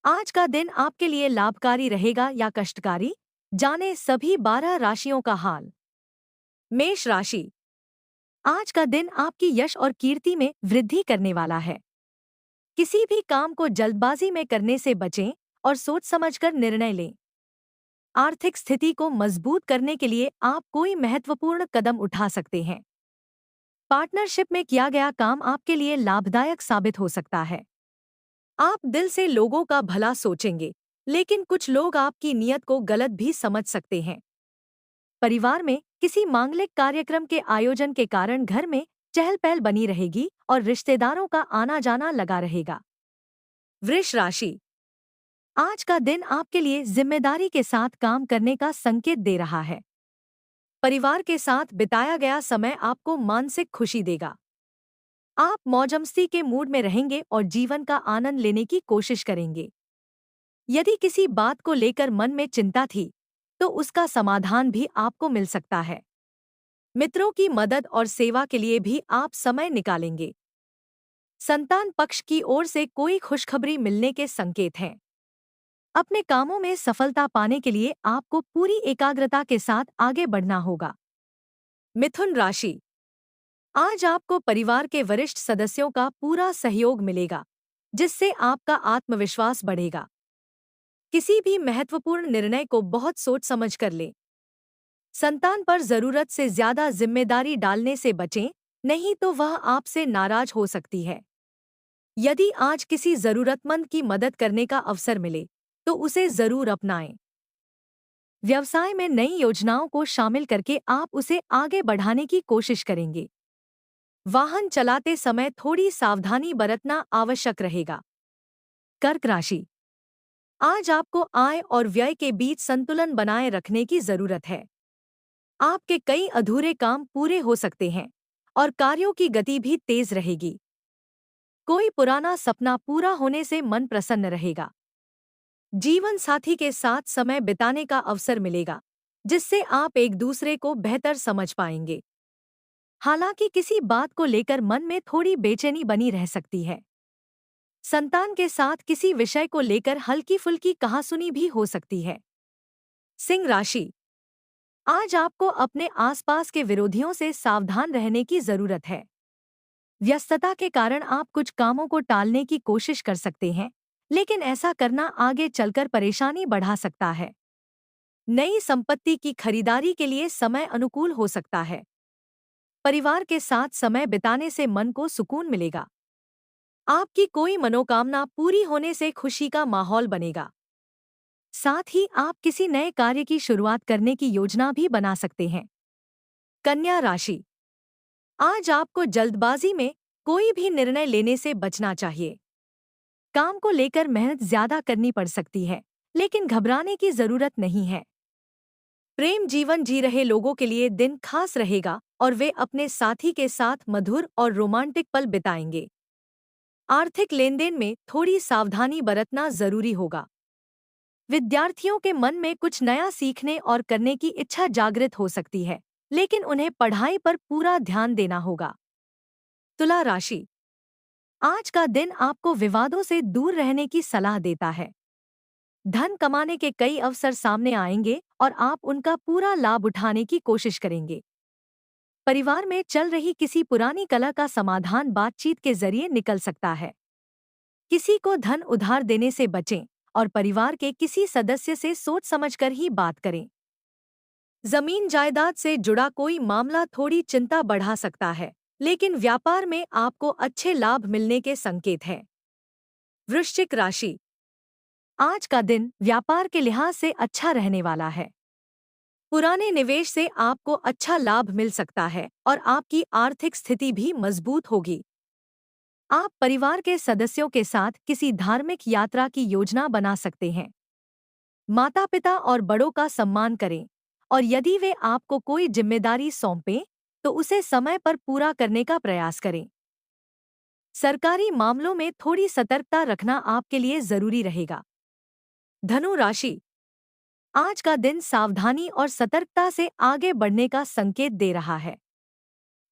आज का दिन आपके लिए लाभकारी रहेगा या कष्टकारी? जाने सभी 12 राशियों का हाल। मेष राशि। आज का दिन आपकी यश और कीर्ति में वृद्धि करने वाला है। किसी भी काम को जल्दबाजी में करने से बचें और सोच समझकर निर्णय लें। आर्थिक स्थिति को मजबूत करने के लिए आप कोई महत्वपूर्ण कदम उठा सकते हैं। पार्टनरशिप में किया गया काम आपके लिए लाभदायक साबित हो सकता है। आप दिल से लोगों का भला सोचेंगे, लेकिन कुछ लोग आपकी नीयत को गलत भी समझ सकते हैं। परिवार में किसी मांगलिक कार्यक्रम के आयोजन के कारण घर में चहल पहल बनी रहेगी और रिश्तेदारों का आना जाना लगा रहेगा। वृष राशि। आज का दिन आपके लिए जिम्मेदारी के साथ काम करने का संकेत दे रहा है। परिवार के साथ बिताया गया समय आपको मानसिक खुशी देगा। आप मौजमस्ती के मूड में रहेंगे और जीवन का आनंद लेने की कोशिश करेंगे। यदि किसी बात को लेकर मन में चिंता थी, तो उसका समाधान भी आपको मिल सकता है। मित्रों की मदद और सेवा के लिए भी आप समय निकालेंगे। संतान पक्ष की ओर से कोई खुशखबरी मिलने के संकेत हैं। अपने कामों में सफलता पाने के लिए आपको पूरी एकाग्रता के साथ आगे बढ़ना होगा। मिथुन राशि। आज आपको परिवार के वरिष्ठ सदस्यों का पूरा सहयोग मिलेगा, जिससे आपका आत्मविश्वास बढ़ेगा। किसी भी महत्वपूर्ण निर्णय को बहुत सोच समझ कर लें। संतान पर जरूरत से ज्यादा जिम्मेदारी डालने से बचें, नहीं तो वह आपसे नाराज हो सकती है। यदि आज किसी जरूरतमंद की मदद करने का अवसर मिले, तो उसे जरूर अपनाएं। व्यवसाय में नई योजनाओं को शामिल करके आप उसे आगे बढ़ाने की कोशिश करेंगे। वाहन चलाते समय थोड़ी सावधानी बरतना आवश्यक रहेगा। कर्क राशि। आज आपको आय और व्यय के बीच संतुलन बनाए रखने की जरूरत है। आपके कई अधूरे काम पूरे हो सकते हैं और कार्यों की गति भी तेज रहेगी। कोई पुराना सपना पूरा होने से मन प्रसन्न रहेगा। जीवन साथी के साथ समय बिताने का अवसर मिलेगा, जिससे आप एक दूसरे को बेहतर समझ पाएंगे। हालांकि किसी बात को लेकर मन में थोड़ी बेचैनी बनी रह सकती है। संतान के साथ किसी विषय को लेकर हल्की फुल्की कहासुनी भी हो सकती है। सिंह राशि। आज आपको अपने आसपास के विरोधियों से सावधान रहने की जरूरत है। व्यस्तता के कारण आप कुछ कामों को टालने की कोशिश कर सकते हैं, लेकिन ऐसा करना आगे चलकर परेशानी बढ़ा सकता है। नई संपत्ति की खरीदारी के लिए समय अनुकूल हो सकता है। परिवार के साथ समय बिताने से मन को सुकून मिलेगा। आपकी कोई मनोकामना पूरी होने से खुशी का माहौल बनेगा। साथ ही आप किसी नए कार्य की शुरुआत करने की योजना भी बना सकते हैं। कन्या राशि। आज आपको जल्दबाजी में कोई भी निर्णय लेने से बचना चाहिए। काम को लेकर मेहनत ज्यादा करनी पड़ सकती है, लेकिन घबराने की जरूरत नहीं है। प्रेम जीवन जी रहे लोगों के लिए दिन खास रहेगा और वे अपने साथी के साथ मधुर और रोमांटिक पल बिताएंगे। आर्थिक लेनदेन में थोड़ी सावधानी बरतना जरूरी होगा। विद्यार्थियों के मन में कुछ नया सीखने और करने की इच्छा जागृत हो सकती है, लेकिन उन्हें पढ़ाई पर पूरा ध्यान देना होगा। तुला राशि। आज का दिन आपको विवादों से दूर रहने की सलाह देता है। धन कमाने के कई अवसर सामने आएंगे और आप उनका पूरा लाभ उठाने की कोशिश करेंगे। परिवार में चल रही किसी पुरानी कलह का समाधान बातचीत के जरिए निकल सकता है। किसी को धन उधार देने से बचें और परिवार के किसी सदस्य से सोच समझकर ही बात करें। जमीन जायदाद से जुड़ा कोई मामला थोड़ी चिंता बढ़ा सकता है, लेकिन व्यापार में आपको अच्छे लाभ मिलने के संकेत हैं। वृश्चिक राशि। आज का दिन व्यापार के लिहाज से अच्छा रहने वाला है। पुराने निवेश से आपको अच्छा लाभ मिल सकता है और आपकी आर्थिक स्थिति भी मजबूत होगी। आप परिवार के सदस्यों के साथ किसी धार्मिक यात्रा की योजना बना सकते हैं। माता पिता और बड़ों का सम्मान करें और यदि वे आपको कोई जिम्मेदारी सौंपें, तो उसे समय पर पूरा करने का प्रयास करें। सरकारी मामलों में थोड़ी सतर्कता रखना आपके लिए जरूरी रहेगा। धनु राशि। आज का दिन सावधानी और सतर्कता से आगे बढ़ने का संकेत दे रहा है।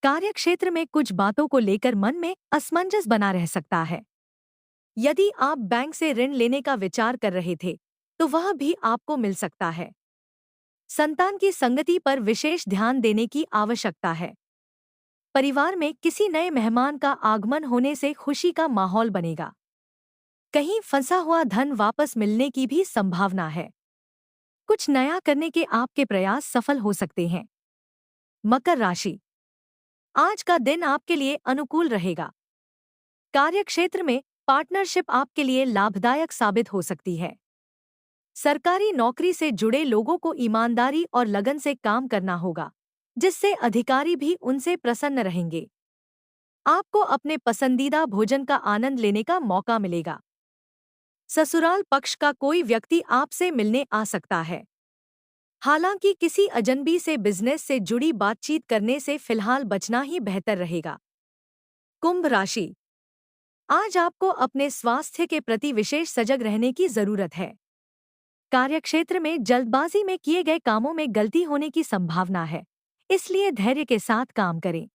कार्यक्षेत्र में कुछ बातों को लेकर मन में असमंजस बना रह सकता है। यदि आप बैंक से ऋण लेने का विचार कर रहे थे, तो वह भी आपको मिल सकता है। संतान की संगति पर विशेष ध्यान देने की आवश्यकता है। परिवार में किसी नए मेहमान का आगमन होने से खुशी का माहौल बनेगा। कहीं फंसा हुआ धन वापस मिलने की भी संभावना है। कुछ नया करने के आपके प्रयास सफल हो सकते हैं। मकर राशि, आज का दिन आपके लिए अनुकूल रहेगा। कार्यक्षेत्र में पार्टनरशिप आपके लिए लाभदायक साबित हो सकती है। सरकारी नौकरी से जुड़े लोगों को ईमानदारी और लगन से काम करना होगा, जिससे अधिकारी भी उनसे प्रसन्न रहेंगे। आपको अपने पसंदीदा भोजन का आनंद लेने का मौका मिलेगा। ससुराल पक्ष का कोई व्यक्ति आपसे मिलने आ सकता है। हालांकि किसी अजनबी से बिजनेस से जुड़ी बातचीत करने से फिलहाल बचना ही बेहतर रहेगा। कुंभ राशि, आज आपको अपने स्वास्थ्य के प्रति विशेष सजग रहने की जरूरत है। कार्यक्षेत्र में जल्दबाजी में किए गए कामों में गलती होने की संभावना है, इसलिए धैर्य के साथ काम करें।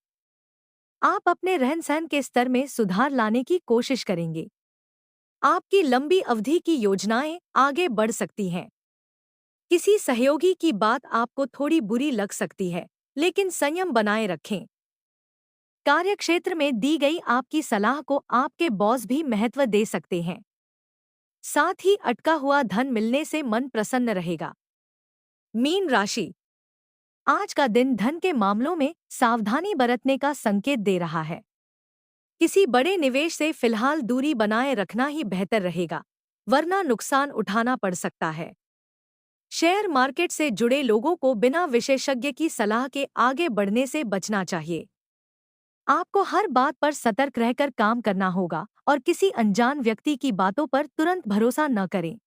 आप अपने रहन-सहन के स्तर में सुधार लाने की कोशिश करेंगे। आपकी लंबी अवधि की योजनाएं आगे बढ़ सकती हैं। किसी सहयोगी की बात आपको थोड़ी बुरी लग सकती है, लेकिन संयम बनाए रखें। कार्यक्षेत्र में दी गई आपकी सलाह को आपके बॉस भी महत्व दे सकते हैं। साथ ही अटका हुआ धन मिलने से मन प्रसन्न रहेगा। मीन राशि, आज का दिन धन के मामलों में सावधानी बरतने का संकेत दे रहा है। किसी बड़े निवेश से फिलहाल दूरी बनाए रखना ही बेहतर रहेगा, वरना नुकसान उठाना पड़ सकता है। शेयर मार्केट से जुड़े लोगों को बिना विशेषज्ञ की सलाह के आगे बढ़ने से बचना चाहिए। आपको हर बात पर सतर्क रहकर काम करना होगा और किसी अनजान व्यक्ति की बातों पर तुरंत भरोसा न करें।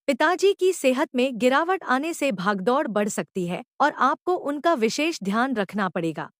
पिताजी की सेहत में गिरावट आने से भागदौड़ बढ़ सकती है और आपको उनका विशेष ध्यान रखना पड़ेगा।